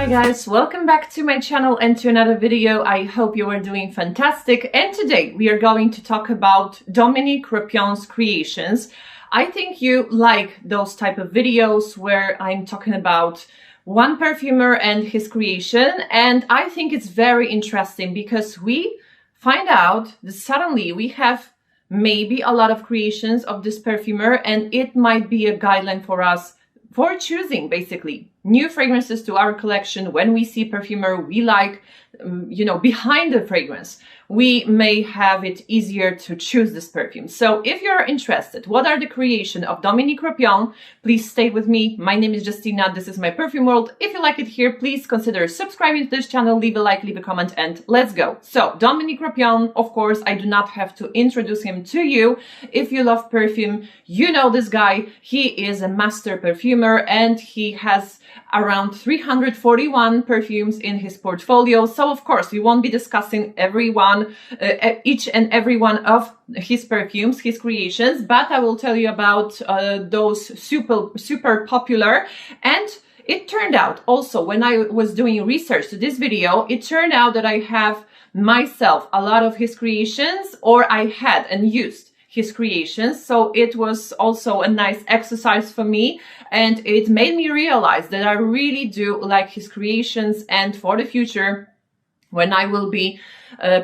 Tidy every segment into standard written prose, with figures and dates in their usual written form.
guys, welcome back to my channel and to another video. I hope you are doing fantastic, and today we are going to talk about Dominique Ropion's creations. I think you like those type of videos where I'm talking about one perfumer and his creation, and I think it's very interesting because we find out that suddenly we have maybe a lot of creations of this perfumer, and it might be a guideline for us for choosing basically new fragrances to our collection. When we see perfumer we like, behind the fragrance, we may have it easier to choose this perfume. So if you're interested, what are the creation of Dominique Ropion, please stay with me. My name is Justina, this is my perfume world. If you like it here, please consider subscribing to this channel, leave a like, leave a comment, and let's go. So Dominique Ropion, of course, I do not have to introduce him to you. If you love perfume, you know this guy. He is a master perfumer and he has around 341 perfumes in his portfolio. So of course we won't be discussing each and every one of his perfumes, his creations, but I will tell you about those super popular. And it turned out also, when I was doing research to this video, it turned out that I have myself a lot of his creations, or I had and used his creations. So it was also a nice exercise for me, and it made me realize that I really do like his creations. And for the future, when I will be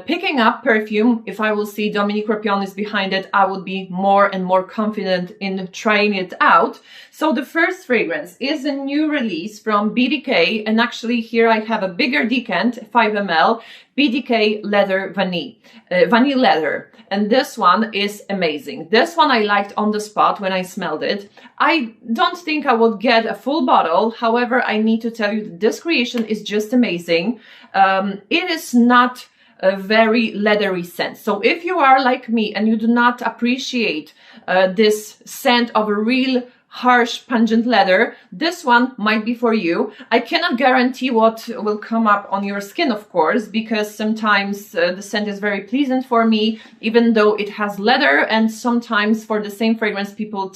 picking up perfume, if I will see Dominique Ropion is behind it, I will be more and more confident in trying it out. So the first fragrance is a new release from BDK, and actually here I have a bigger decant, 5 ml, BDK Leather Vanille Leather. And this one is amazing. This one I liked on the spot when I smelled it. I don't think I would get a full bottle. However, I need to tell you that this creation is just amazing. It is not a very leathery scent. So if you are like me and you do not appreciate this scent of a real harsh pungent leather, this one might be for you. I cannot guarantee what will come up on your skin, of course, because sometimes the scent is very pleasant for me, even though it has leather, and sometimes for the same fragrance people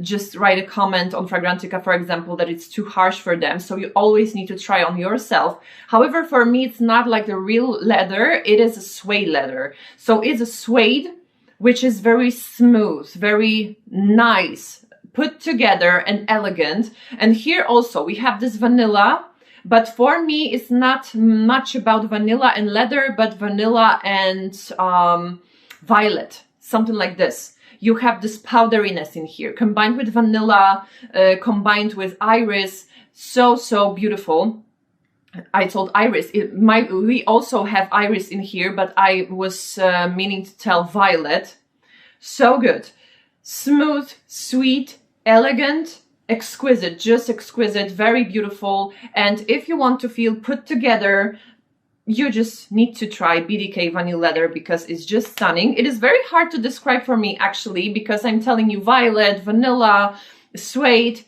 just write a comment on Fragrantica, for example, that it's too harsh for them. So you always need to try on yourself. However, for me, it's not like the real leather, it is a suede leather. So it's a suede, which is very smooth, very nice, put together and elegant. And here also we have this vanilla, but for me it's not much about vanilla and leather, but vanilla and violet, something like this. You have this powderiness in here combined with vanilla, combined with iris. So beautiful. I told iris, we also have iris in here, but I was meaning to tell violet. So good. Smooth, sweet, elegant, exquisite, just exquisite, very beautiful. And if you want to feel put together, you just need to try BDK Vanille Leather because it's just stunning. It is very hard to describe for me actually, because I'm telling you violet, vanilla, suede.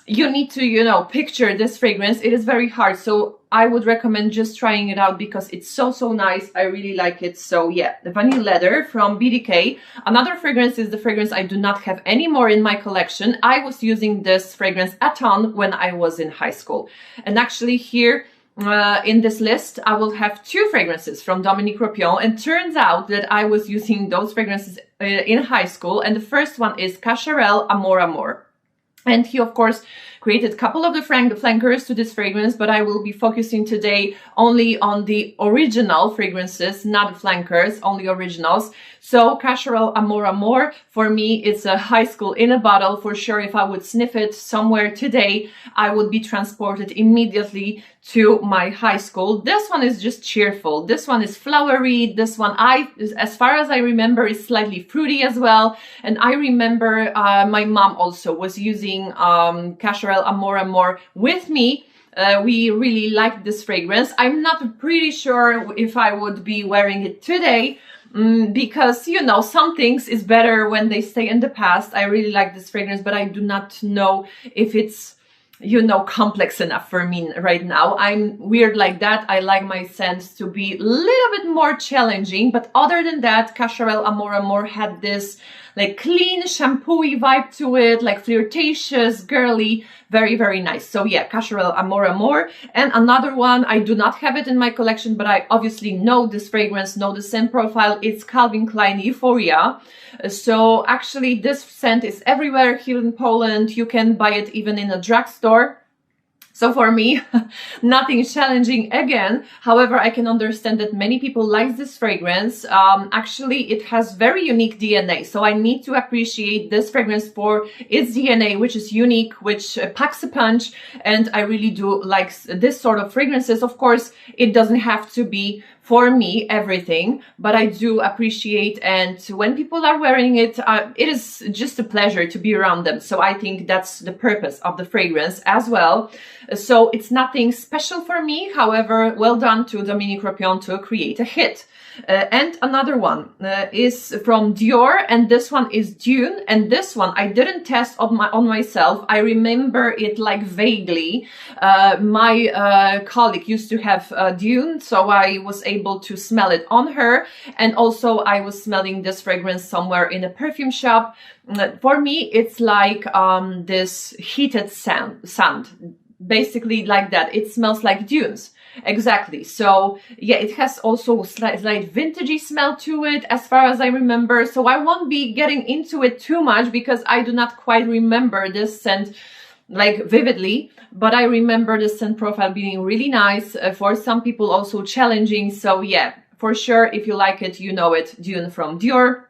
You need to, picture this fragrance. It is very hard. So I would recommend just trying it out because it's so nice. I really like it. So yeah, the Vanille Leather from BDK. Another fragrance is the fragrance I do not have anymore in my collection. I was using this fragrance a ton when I was in high school. And actually here in this list, I will have two fragrances from Dominique Ropion. And turns out that I was using those fragrances in high school. And the first one is Cacharel Amor. And he, of course, created a couple of the flankers to this fragrance, but I will be focusing today only on the original fragrances, not the flankers, only originals. So Cacharel Amor, for me, it's a high school in a bottle. For sure, if I would sniff it somewhere today, I would be transported immediately to my high school. This one is just cheerful. This one is flowery. This one, as far as I remember, is slightly fruity as well. And I remember my mom also was using Cacharel Amor with me. We really liked this fragrance. I'm not pretty sure if I would be wearing it today, because, some things is better when they stay in the past. I really like this fragrance, but I do not know if it's, complex enough for me right now. I'm weird like that. I like my scents to be a little bit more challenging, but other than that, Cacharel Amor had this like clean, shampooy vibe to it, like flirtatious, girly, very, very nice. So yeah, Cacharel Amor. And another one, I do not have it in my collection, but I obviously know this fragrance, know the scent profile. It's Calvin Klein Euphoria. So actually this scent is everywhere here in Poland. You can buy it even in a drugstore. So for me, nothing challenging again. However, I can understand that many people like this fragrance. Actually, it has very unique DNA. So I need to appreciate this fragrance for its DNA, which is unique, which packs a punch. And I really do like this sort of fragrances. Of course, it doesn't have to be for me everything, but I do appreciate, and when people are wearing it, it is just a pleasure to be around them. So I think that's the purpose of the fragrance as well. So it's nothing special for me. However, well done to Dominique Ropion to create a hit. And another one is from Dior, and this one is Dune. And this one I didn't test on myself. I remember it like vaguely. My colleague used to have Dune, so I was able to smell it on her. And also I was smelling this fragrance somewhere in a perfume shop. For me, it's like this heated sand, basically like that. It smells like dunes. Exactly. So yeah, it has also slight vintagey smell to it as far as I remember. So I won't be getting into it too much because I do not quite remember this scent like vividly, but I remember the scent profile being really nice, for some people also challenging. So yeah, for sure, if you like it, you know it, Dune from Dior.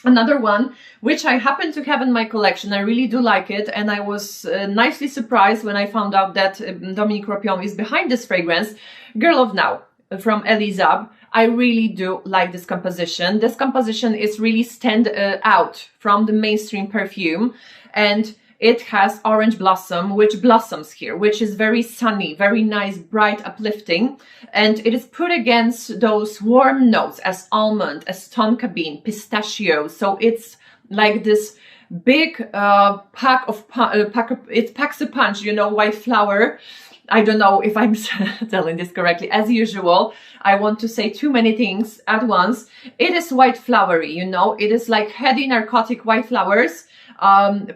Another one, which I happen to have in my collection, I really do like it, and I was nicely surprised when I found out that Dominique Ropion is behind this fragrance, Girl of Now from Elie Saab. I really do like this composition. This composition is really stand out from the mainstream perfume, and it has orange blossom, which blossoms here, which is very sunny, very nice, bright, uplifting. And it is put against those warm notes as almond, as tonka bean, pistachio. So it's like this big it packs a punch, you know, white flower. I don't know if I'm telling this correctly. As usual, I want to say too many things at once. It is white flowery, you know, it is like heady narcotic white flowers.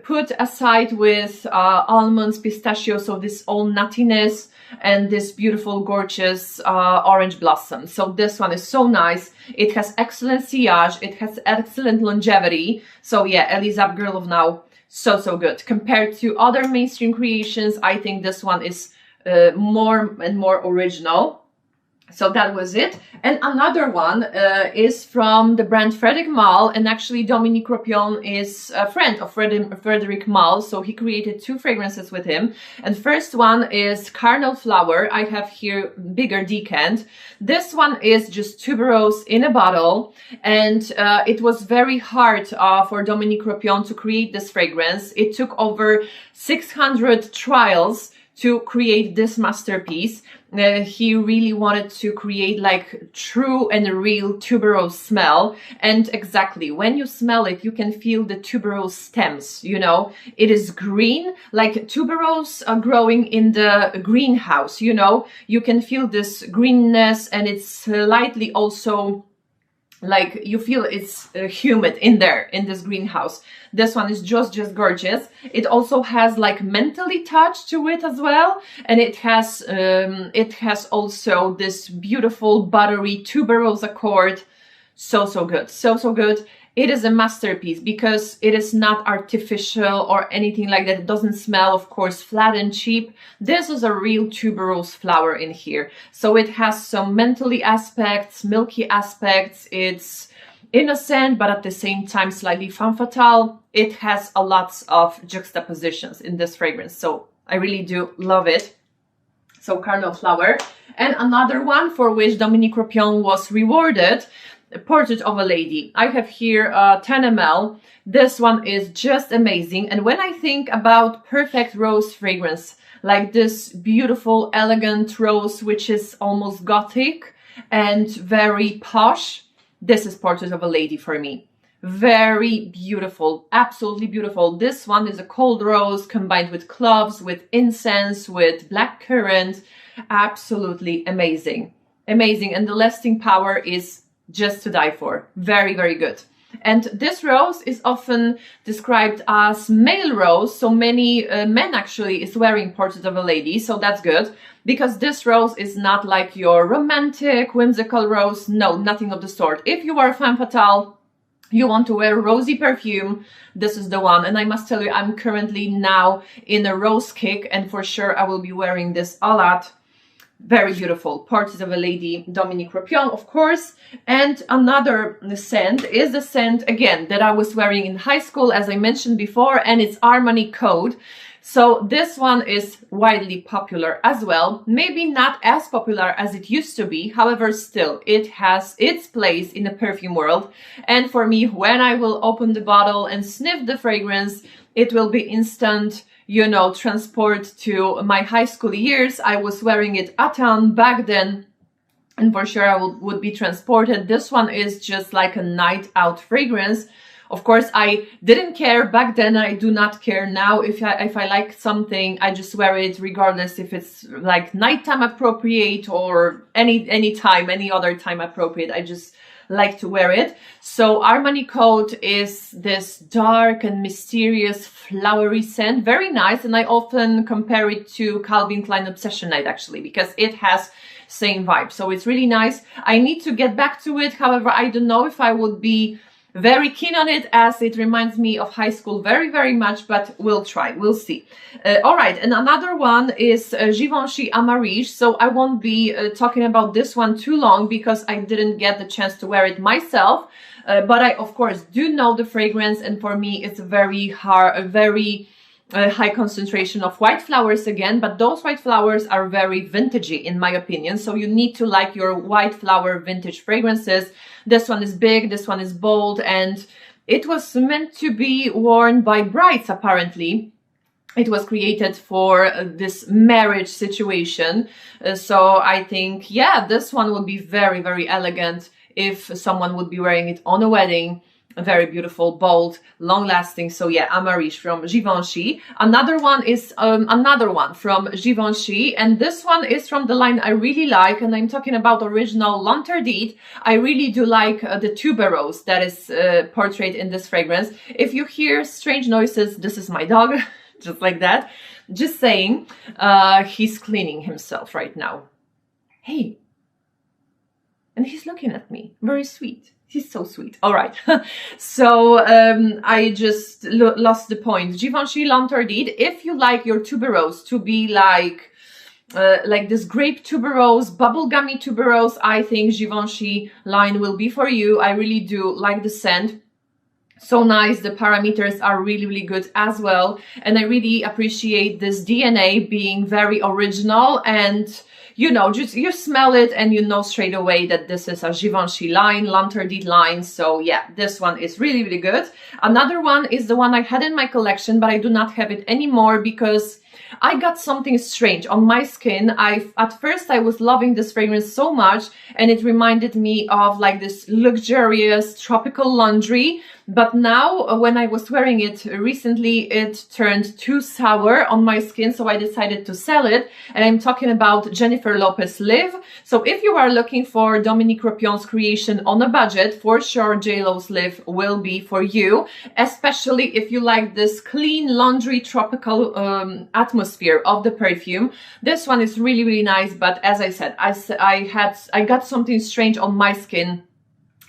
Put aside with almonds, pistachio, so this all nuttiness and this beautiful, gorgeous orange blossom. So this one is so nice. It has excellent sillage. It has excellent longevity. So yeah, Elie Saab Girl of Now, so good. Compared to other mainstream creations, I think this one is more and more original. So that was it. And another one is from the brand Frederic Malle, and actually Dominique Ropion is a friend of Frederic Malle, so he created two fragrances with him. And first one is Caral Flower. I have here bigger decant. This one is just tuberose in a bottle, and it was very hard for Dominique Ropion to create this fragrance. It took over 600 trials to create this masterpiece. He really wanted to create like true and real tuberose smell. And exactly, when you smell it, you can feel the tuberose stems, you know. It is green, like tuberose growing in the greenhouse, you know. You can feel this greenness, and it's slightly also like you feel it's humid in there in this greenhouse. This one is just gorgeous. It also has like mentally touch to it as well, and it has also this beautiful buttery tuberose accord. So good, so good. It is a masterpiece because it is not artificial or anything like that. It doesn't smell, of course, flat and cheap. This is a real tuberose flower in here. So it has some mentally aspects, milky aspects. It's innocent, but at the same time, slightly femme fatale. It has a lot of juxtapositions in this fragrance. So I really do love it. So Carnal Flower. And another one for which Dominique Ropion was rewarded, Portrait of a Lady. I have here 10 ml. This one is just amazing. And when I think about perfect rose fragrance, like this beautiful, elegant rose, which is almost gothic and very posh, this is Portrait of a Lady for me. Very beautiful, absolutely beautiful. This one is a cold rose combined with cloves, with incense, with black currant. Absolutely amazing. Amazing. And the lasting power is just to die for. Very good. And this rose is often described as male rose, so many men actually is wearing Portrait of a Lady, so that's good, because this rose is not like your romantic, whimsical rose. No, nothing of the sort. If you are femme fatale, you want to wear rosy perfume, this is the one. And I must tell you, I'm currently now in a rose kick, and for sure I will be wearing this a lot. Very beautiful. Portrait of a Lady, Dominique Ropion, of course. And another scent is the scent, again, that I was wearing in high school, as I mentioned before, and it's Armani Code. So this one is widely popular as well. Maybe not as popular as it used to be. However, still, it has its place in the perfume world. And for me, when I will open the bottle and sniff the fragrance, it will be instant, you know, transport to my high school years. I was wearing it a ton back then, and for sure I would be transported. This one is just like a night out fragrance. Of course, I didn't care back then. I do not care now. If I like something, I just wear it regardless if it's like nighttime appropriate or any time, any other time appropriate. I just like to wear it. So Armani Code is this dark and mysterious flowery scent, very nice, and I often compare it to Calvin Klein Obsession Night actually, because it has same vibe. So it's really nice. I need to get back to it. However, I don't know if I would be very keen on it, as it reminds me of high school very much, but we'll try, we'll see. All right, and another one is Givenchy Amarige. So I won't be talking about this one too long because I didn't get the chance to wear it myself, but I of course do know the fragrance, and for me it's very high concentration of white flowers again, but those white flowers are very vintagey in my opinion, so you need to like your white flower vintage fragrances. This one is big, this one is bold, and it was meant to be worn by brides apparently. It was created for this marriage situation, so I think, yeah, this one would be very elegant if someone would be wearing it on a wedding. Very beautiful, bold, long-lasting. So yeah, Amarige from Givenchy. Another one is another one from Givenchy, and this one is from the line I really like, and I'm talking about original L'Interdit. I really do like the tuberose that is portrayed in this fragrance. If you hear strange noises, this is my dog, just like that. Just saying, he's cleaning himself right now. Hey, and he's looking at me, very sweet. He's so sweet. All right. So I just lost the point. Givenchy L'Interdit. If you like your tuberose to be like this grape tuberose, bubblegummy tuberose, I think Givenchy line will be for you. I really do like the scent. So nice. The parameters are really good as well. And I really appreciate this DNA being very original, and you know, just you smell it and you know straight away that this is a Givenchy line, L'Interdit line. So yeah, this one is really good. Another one is the one I had in my collection, but I do not have it anymore because I got something strange on my skin. At first I was loving this fragrance so much, and it reminded me of like this luxurious tropical laundry. But now when I was wearing it recently, it turned too sour on my skin, so I decided to sell it. And I'm talking about Jennifer Lopez Live. So if you are looking for Dominique Ropion's creation on a budget, for sure J.Lo's Live will be for you, especially if you like this clean laundry tropical atmosphere of the perfume. This one is really nice, but as I said, I got something strange on my skin.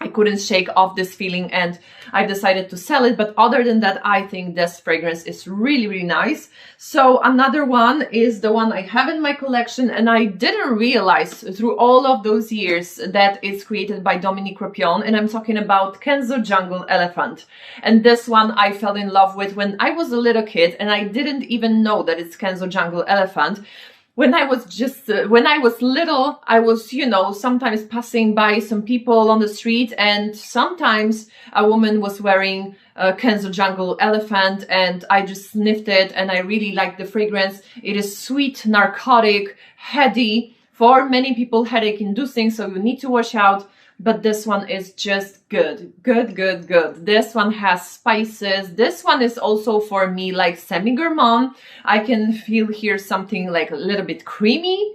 I couldn't shake off this feeling and I decided to sell it. But other than that, I think this fragrance is really nice. So another one is the one I have in my collection, and I didn't realize through all of those years that it's created by Dominique Ropion, and I'm talking about Kenzo Jungle Elephant. And this one I fell in love with when I was a little kid, and I didn't even know that it's Kenzo Jungle Elephant. When I was little, I was, you know, sometimes passing by some people on the street, and sometimes a woman was wearing Kenzo Jungle Elephant, and I just sniffed it and I really liked the fragrance. It is sweet, narcotic, heady, for many people headache inducing, so you need to watch out. But this one is just good. This one has spices. This one is also for me like semi-gourmand. I can feel here something like a little bit creamy,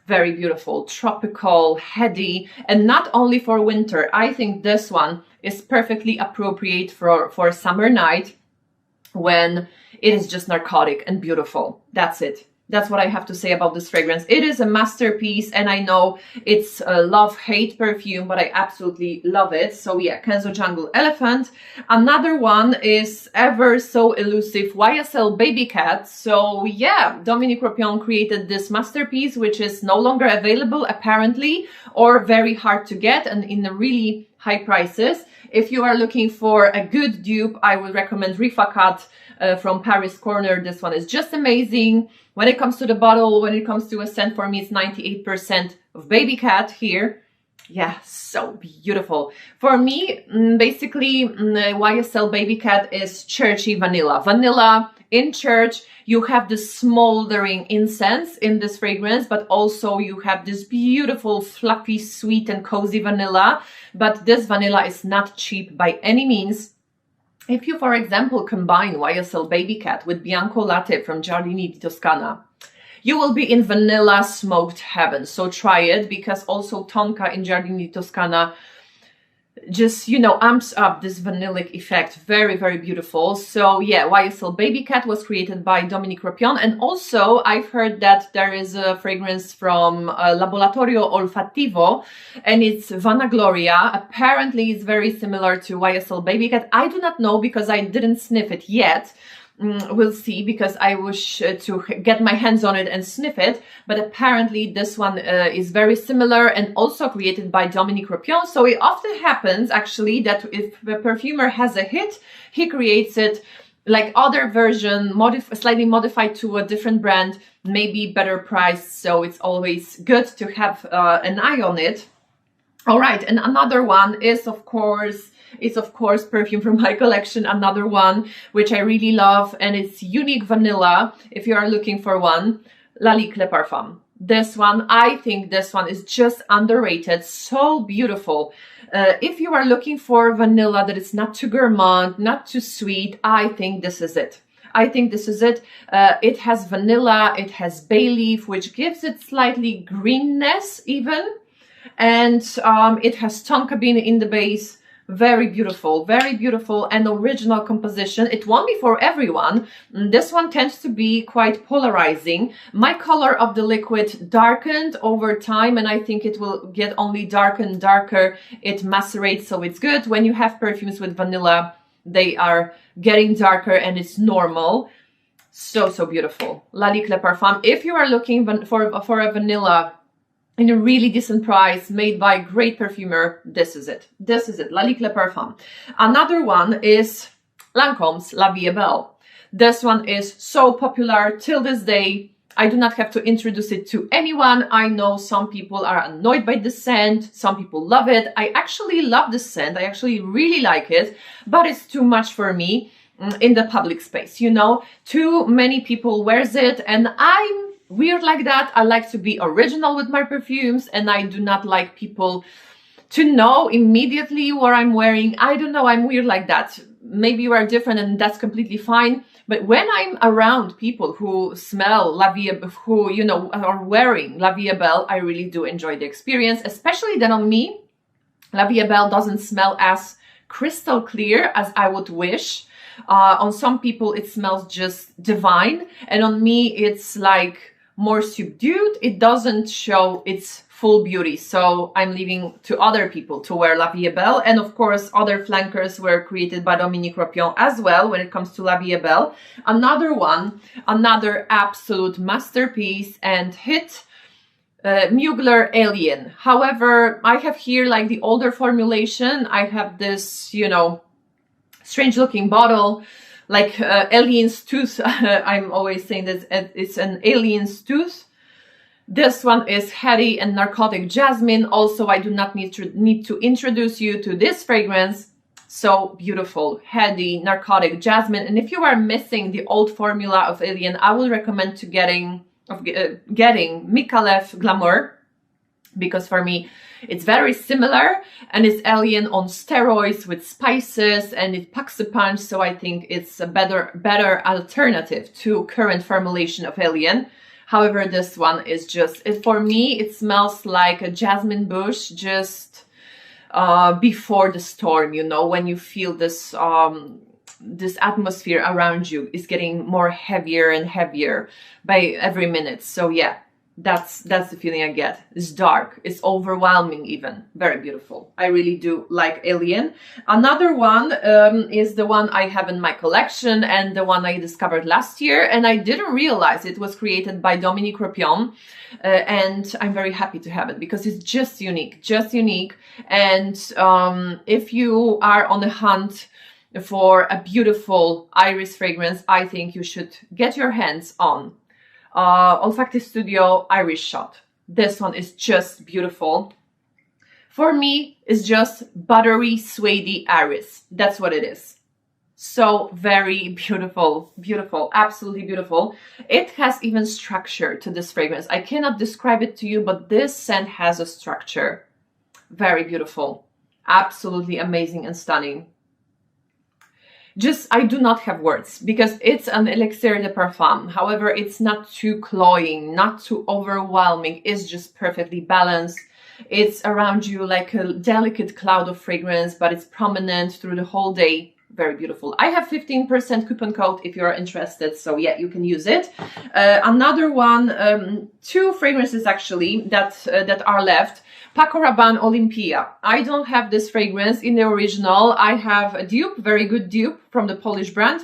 Very beautiful, tropical, heady, and not only for winter. I think this one is perfectly appropriate for a summer night when it is just narcotic and beautiful. That's it. That's what I have to say about this fragrance. It is a masterpiece, and I know it's a love-hate perfume, but I absolutely love it. So yeah, Kenzo Jungle Elephant. Another one is ever so elusive YSL Babycat. So yeah, Dominique Ropion created this masterpiece, which is no longer available apparently, or very hard to get and in really high prices. If you are looking for a good dupe, I would recommend RAFINAD from Paris Corner. This one is just amazing. When it comes to the bottle, when it comes to a scent, for me, it's 98% of Babycat here. Yeah, so beautiful. For me, basically, YSL Babycat is churchy vanilla. Vanilla in church. You have this smoldering incense in this fragrance, but also you have this beautiful, fluffy, sweet and cozy vanilla. But this vanilla is not cheap by any means. If you, for example, combine YSL Babycat with Bianco Latte from Giardini di Toscana, you will be in vanilla smoked heaven. So try it, because also Tonka in Giardini di Toscana just, you know, amps up this vanillic effect. Very, very beautiful. So yeah, YSL Babycat was created by Dominique Ropion. And also I've heard that there is a fragrance from Laboratorio Olfattivo, and it's Gogh Gloria. Apparently it's very similar to YSL Babycat. I do not know because I didn't sniff it yet. We'll see, because I wish to get my hands on it and sniff it. But apparently this one is very similar and also created by Dominique Ropion. So it often happens actually that if the perfumer has a hit, he creates it like other version, slightly modified to a different brand, maybe better priced. So it's always good to have an eye on it. All right, and another one is of course perfume from my collection, another one which I really love, and it's unique vanilla. If you are looking for one, Lalique Le Parfum. This one, I think this one is just underrated, so beautiful. If you are looking for vanilla that is not too gourmand, not too sweet, I think this is it. I think this is it. It has vanilla, it has bay leaf, which gives it slightly greenness even, and it has tonka bean in the base. Very beautiful and original composition. It won't be for everyone. This one tends to be quite polarizing. My color of the liquid darkened over time, and I think it will get only darker and darker. It macerates, so it's good. When you have perfumes with vanilla, they are getting darker and it's normal. So beautiful. Lalique Le Parfum. If you are looking for a vanilla in a really decent price, made by a great perfumer, this is it. This is it, Lalique Le Parfum. Another one is Lancome's La Vie est Belle. This one is so popular till this day. I do not have to introduce it to anyone. I know some people are annoyed by the scent. Some people love it. I actually love the scent. I actually really like it, but it's too much for me in the public space. You know, too many people wears it, and I'm weird like that. I like to be original with my perfumes, and I do not like people to know immediately what I'm wearing. I don't know, I'm weird like that. Maybe you are different and that's completely fine. But when I'm around people who smell La Vie, who, you know, are wearing La Vie est Belle, I really do enjoy the experience, especially then on me. La Vie est Belle doesn't smell as crystal clear as I would wish. On some people it smells just divine, and on me it's like more subdued. It doesn't show its full beauty. So I'm leaving to other people to wear La Vie est Belle. And of course, other flankers were created by Dominique Ropion as well when it comes to La Vie est Belle. Another one, another absolute masterpiece and hit, Mugler Alien. However, I have here like the older formulation. I have this, you know, strange looking bottle, like alien's tooth. I'm always saying that it's an alien's tooth. This one is heady and narcotic jasmine. Also, I do not need to introduce you to this fragrance. So beautiful, heady, narcotic jasmine. And if you are missing the old formula of Alien, I will recommend to getting Micallef Glamour, because for me it's very similar, and it's Alien on steroids with spices, and it packs a punch. So I think it's a better alternative to current formulation of Alien. However, this one is just, for me, it smells like a jasmine bush just before the storm, you know, when you feel this this atmosphere around you is getting more heavier and heavier by every minute. So yeah, that's the feeling I get. It's dark, it's overwhelming even. Very beautiful. I really do like Alien. Another one is the one I have in my collection and the one I discovered last year, and I didn't realize it was created by Dominique Ropion, and I'm very happy to have it because it's just unique, and if you are on the hunt for a beautiful iris fragrance, I think you should get your hands on Olfactive Studio Iris Shot. This one is just beautiful. For me, it's just buttery, suede iris. That's what it is. So very beautiful, beautiful, absolutely beautiful. It has even structure to this fragrance. I cannot describe it to you, but this scent has a structure. Very beautiful, absolutely amazing and stunning. Just, I do not have words because it's an elixir de parfum. However, it's not too cloying, not too overwhelming. It's just perfectly balanced. It's around you like a delicate cloud of fragrance, but it's prominent through the whole day. Very beautiful. I have 15% coupon code if you're interested. So yeah, you can use it. Another one, two fragrances actually that are left. Paco Rabanne Olympia. I don't have this fragrance in the original. I have a dupe, very good dupe from the Polish brand.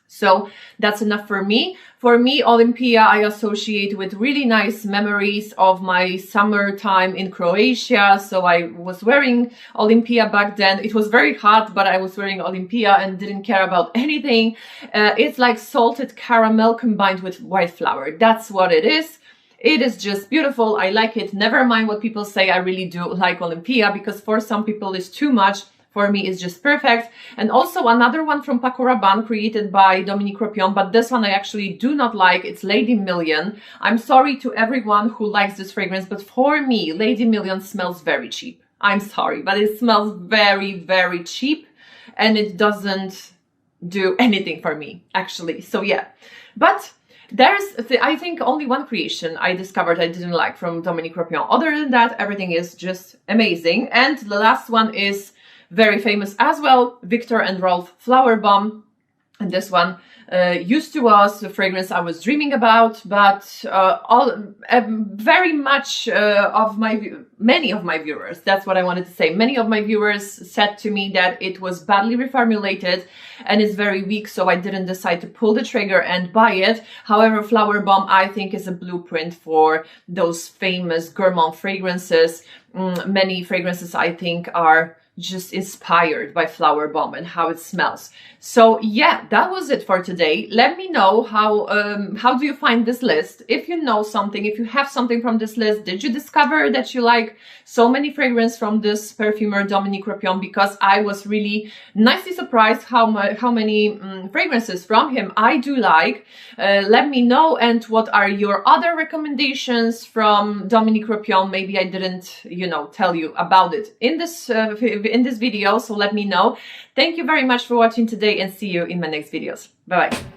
So that's enough for me. For me, Olympia I associate with really nice memories of my summertime in Croatia. So I was wearing Olympia back then. It was very hot, but I was wearing Olympia and didn't care about anything. It's like salted caramel combined with white flower. That's what it is. It is just beautiful. I like it. Never mind what people say. I really do like Olympia because for some people it's too much. For me, it's just perfect. And also another one from Paco Rabanne created by Dominique Ropion, but this one I actually do not like. It's Lady Million. I'm sorry to everyone who likes this fragrance, but for me, Lady Million smells very cheap. I'm sorry, but it smells very, very cheap and it doesn't do anything for me, actually. So yeah, but there's, I think, only one creation I discovered I didn't like from Dominique Ropion. Other than that, everything is just amazing. And the last one is very famous as well, Viktor and Rolf Flower Bomb. And this one used to was the fragrance I was dreaming about, but very much many of my viewers, that's what I wanted to say, many of my viewers said to me that it was badly reformulated and is very weak, so I didn't decide to pull the trigger and buy it. However, Flower Bomb I think is a blueprint for those famous gourmand fragrances. Many fragrances I think are just inspired by Flower Bomb and how it smells. So yeah, that was it for today. Let me know how do you find this list? If you know something, if you have something from this list, did you discover that you like so many fragrances from this perfumer Dominique Ropion? Because I was really nicely surprised how many fragrances from him I do like. Let me know, and what are your other recommendations from Dominique Ropion? Maybe I didn't, you know, tell you about it in this video, so let me know. Thank you very much for watching today and see you in my next videos. Bye bye.